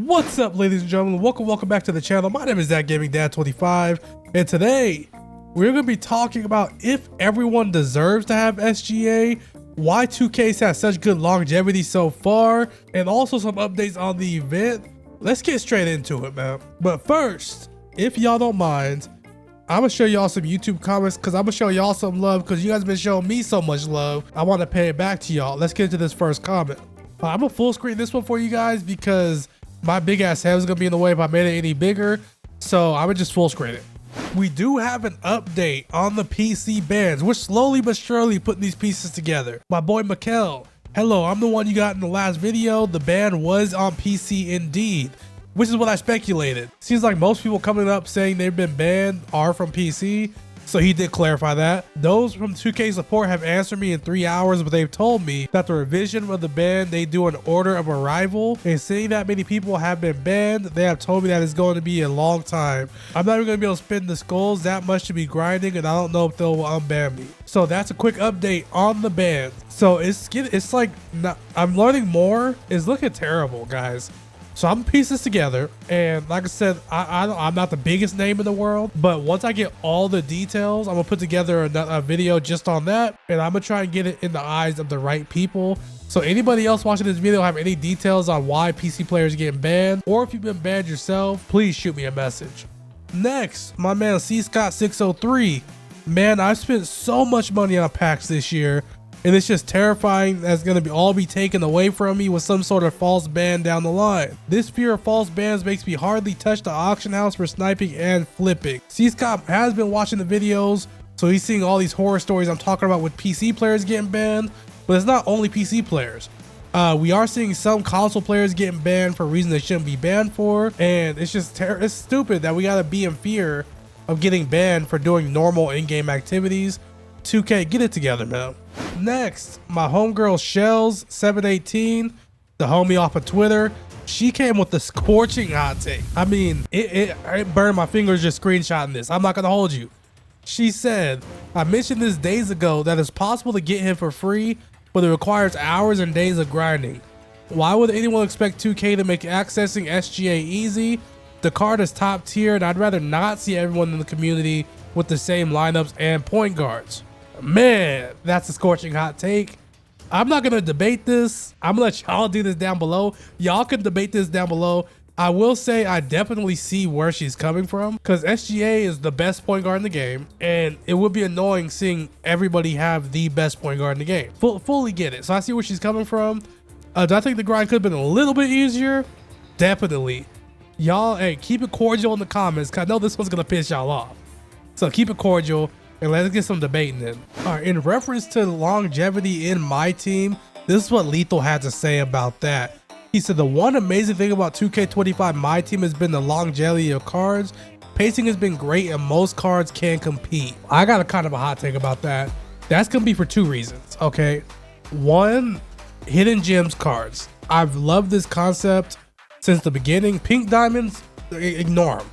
What's up, ladies and gentlemen? Welcome back to the channel. My name is ThatGamingDad25, and today we're going to be talking about if everyone deserves to have SGA, why 2K's had such good longevity so far, and also some updates on the event. Let's get straight into it, man. But first, if y'all don't mind, I'm going to show y'all some YouTube comments because I'm going to show y'all some love because you guys have been showing me so much love. I want to pay it back to y'all. Let's get into this first comment. I'm going to full screen this one for you guys because my big ass head was gonna be in the way if I made it any bigger, so I would just full screen it. We do have an update on the PC bans. We're slowly but surely putting these pieces together. My boy Mikkel, hello, I'm the one you got in the last video. The ban was on PC indeed, which is what I speculated. Seems like most people coming up saying they've been banned are from PC, so he did clarify that. Those from 2K support have answered me in 3 hours, but they've told me that the revision of the ban, they do an order of arrival, and seeing that many people have been banned, they have told me that it's going to be a long time. I'm not even going to be able to spin the skulls that much to be grinding, and I don't know if they'll unban me. So that's a quick update on the ban. So it's like, I'm learning more. It's looking terrible, guys. So I'm piecing this together, and like I said, I'm not the biggest name in the world, but once I get all the details, I'm gonna put together a video just on that, and I'm gonna try and get it in the eyes of the right people. So anybody else watching this video have any details on why PC players are getting banned, or if you've been banned yourself, please shoot me a message. Next, my man C-Scott603. Man, I've spent so much money on packs this year, and it's just terrifying that's going to all be taken away from me with some sort of false ban down the line. This fear of false bans makes me hardly touch the auction house for sniping and flipping. C-Scott has been watching the videos, so he's seeing all these horror stories I'm talking about with PC players getting banned, but it's not only PC players. We are seeing some console players getting banned for reasons they shouldn't be banned for, and it's just it's stupid that we got to be in fear of getting banned for doing normal in-game activities. 2K, get it together, man. Next, my homegirl Shells718, the homie off of Twitter, she came with the scorching hot take. I mean, it burned my fingers just screenshotting this. I'm not gonna hold you. She said, I mentioned this days ago that it's possible to get him for free, but it requires hours and days of grinding. Why would anyone expect 2K to make accessing SGA easy? The card is top tier, and I'd rather not see everyone in the community with the same lineups and point guards. Man, that's a scorching hot take. I'm not gonna debate this. I'm gonna let y'all do this down below. Y'all can debate this down below. I will say I definitely see where she's coming from, because SGA is the best point guard in the game, and it would be annoying seeing everybody have the best point guard in the game. Fully get it. So I see where she's coming from. Do I think the grind could have been a little bit easier? Definitely. Y'all, hey, keep it cordial in the comments, because I know this one's gonna piss y'all off. So keep it cordial, and let's get some debating in. All right, in reference to longevity in my team, this is what Lethal had to say about that. He said, the one amazing thing about 2k25 Myteam has been the longevity of cards. Pacing has been great, and most cards can compete. I got a kind of a hot take about that. That's gonna be for two reasons, okay? One, hidden gems cards. I've loved this concept since the beginning. Pink diamonds, ignore them.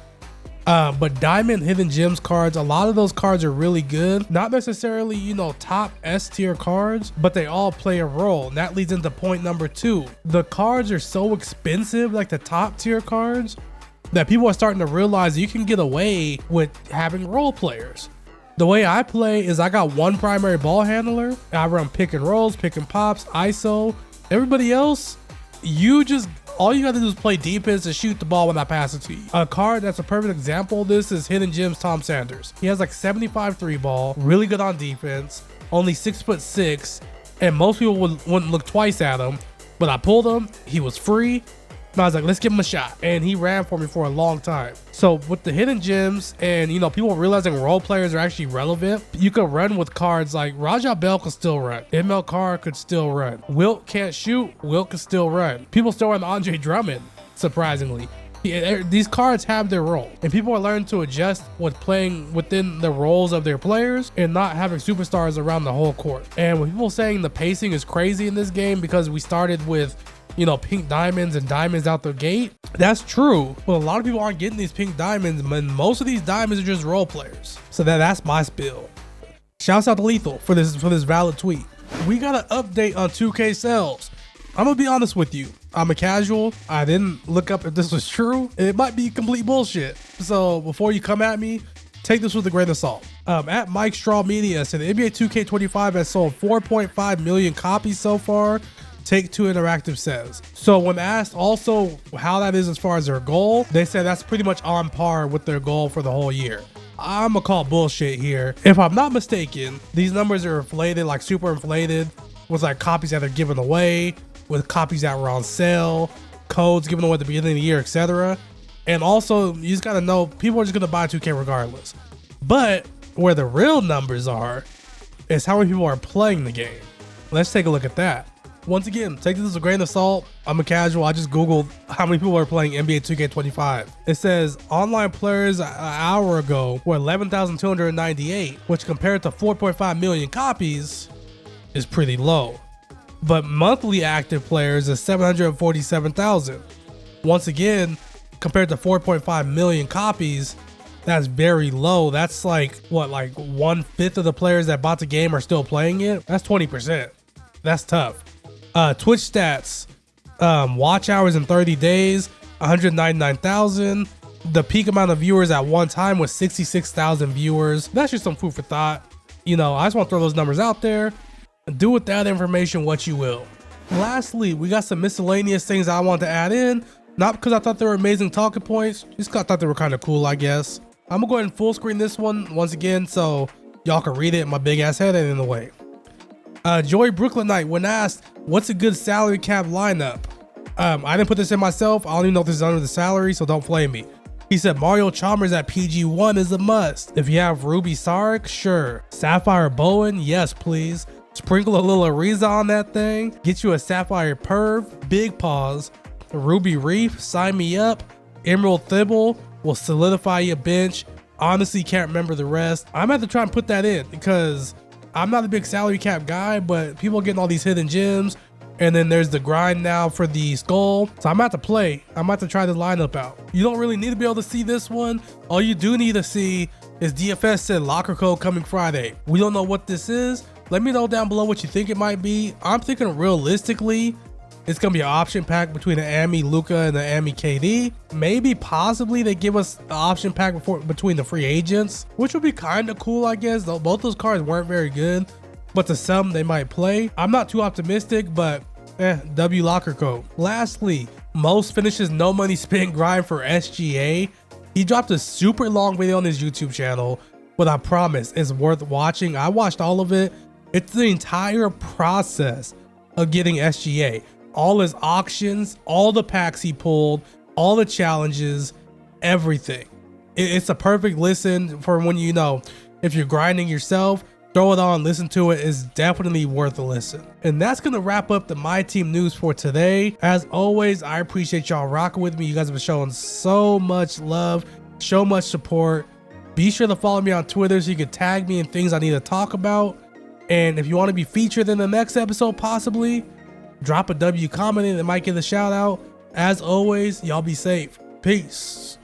But diamond hidden gems cards, a lot of those cards are really good. Not necessarily, you know, top S tier cards, but they all play a role. And that leads into point number 2. The cards are so expensive, like the top tier cards, that people are starting to realize you can get away with having role players. The way I play is I got one primary ball handler. I run pick and rolls, pick and pops, ISO. Everybody else, all you gotta do is play defense and shoot the ball when I pass it to you. A card that's a perfect example of this is Hidden Gems Tom Sanders. He has like 75 3 ball, really good on defense, only 6'6", and most people wouldn't look twice at him, but I pulled him, he was free, and I was like, let's give him a shot, and he ran for me for a long time. So with the hidden gems and, you know, people realizing role players are actually relevant, you could run with cards like Raja Bell could still run, ML Carr could still run, Wilt can't shoot, Wilt could still run, people still run Andre Drummond, surprisingly. These cards have their role, and people are learning to adjust with playing within the roles of their players and not having superstars around the whole court. And when people saying the pacing is crazy in this game because we started with, you know, pink diamonds and diamonds out the gate, that's true, but a lot of people aren't getting these pink diamonds, and most of these diamonds are just role players. So that's my spill. Shouts out to Lethal for this valid tweet. We got an update on 2K sales. I'm gonna be honest with you. I'm a casual. I didn't look up if this was true. It might be complete bullshit. So before you come at me, take this with a grain of salt. At Mike Straw Media said the NBA 2K25 has sold 4.5 million copies so far. Take-Two Interactive says. So when asked also how that is as far as their goal, they said that's pretty much on par with their goal for the whole year. I'm gonna call bullshit here. If I'm not mistaken, these numbers are inflated, like super inflated, with like copies that are given away, with copies that were on sale, codes given away at the beginning of the year, etc. And also, you just gotta know, people are just gonna buy 2K regardless. But where the real numbers are is how many people are playing the game. Let's take a look at that. Once again, take this with a grain of salt. I'm a casual. I just Googled how many people are playing NBA 2K25. It says online players an hour ago were 11,298, which compared to 4.5 million copies is pretty low. But monthly active players is 747,000. Once again, compared to 4.5 million copies, that's very low. That's like, what, like 1/5 of the players that bought the game are still playing it? That's 20%. That's tough. Twitch stats, watch hours in 30 days, 199,000. The peak amount of viewers at one time was 66,000 viewers. That's just some food for thought. You know, I just want to throw those numbers out there. Do with that information what you will. Lastly, we got some miscellaneous things I want to add in. Not because I thought they were amazing talking points, just because I thought they were kind of cool, I guess. I'm gonna go ahead and full screen this one once again so y'all can read it. My big ass head ain't in the way. Joy Brooklynite, when asked what's a good salary cap lineup, I didn't put this in myself. I don't even know if this is under the salary, so don't flame me. He said Mario Chalmers at PG1 is a must. If you have Ruby Sarek, sure. Sapphire Bowen, yes please. Sprinkle a little Ariza on that thing. Get you a Sapphire Perv, Big Paws, Ruby Reef, sign me up. Emerald Thibble will solidify your bench. Honestly, can't remember the rest. I'm gonna have to try and put that in because I'm not a big salary cap guy, but people are getting all these hidden gems. And then there's the grind now for the skull. So I'm about to play. I'm about to try this lineup out. You don't really need to be able to see this one. All you do need to see is DFS said locker code coming Friday. We don't know what this is. Let me know down below what you think it might be. I'm thinking realistically, it's gonna be an option pack between the Ami Luka and the Ami KD. Maybe possibly they give us the option pack between the free agents, which would be kind of cool, I guess. Though both those cards weren't very good, but to some they might play. I'm not too optimistic, but W locker code. Lastly, most finishes no money spent grind for SGA. He dropped a super long video on his YouTube channel, but I promise it's worth watching. I watched all of it. It's the entire process of getting SGA. All his auctions, all the packs he pulled, all the challenges, everything. It's a perfect listen for when, you know, if you're grinding yourself, throw it on, listen to it. It's definitely worth a listen. And that's gonna wrap up the My Team news for today. As always, I appreciate y'all rocking with me. You guys have been showing so much love, so much support. Be sure to follow me on Twitter so you can tag me in things I need to talk about. And if you want to be featured in the next episode, possibly, drop a W comment and it might get a shout out. As always, y'all be safe. Peace.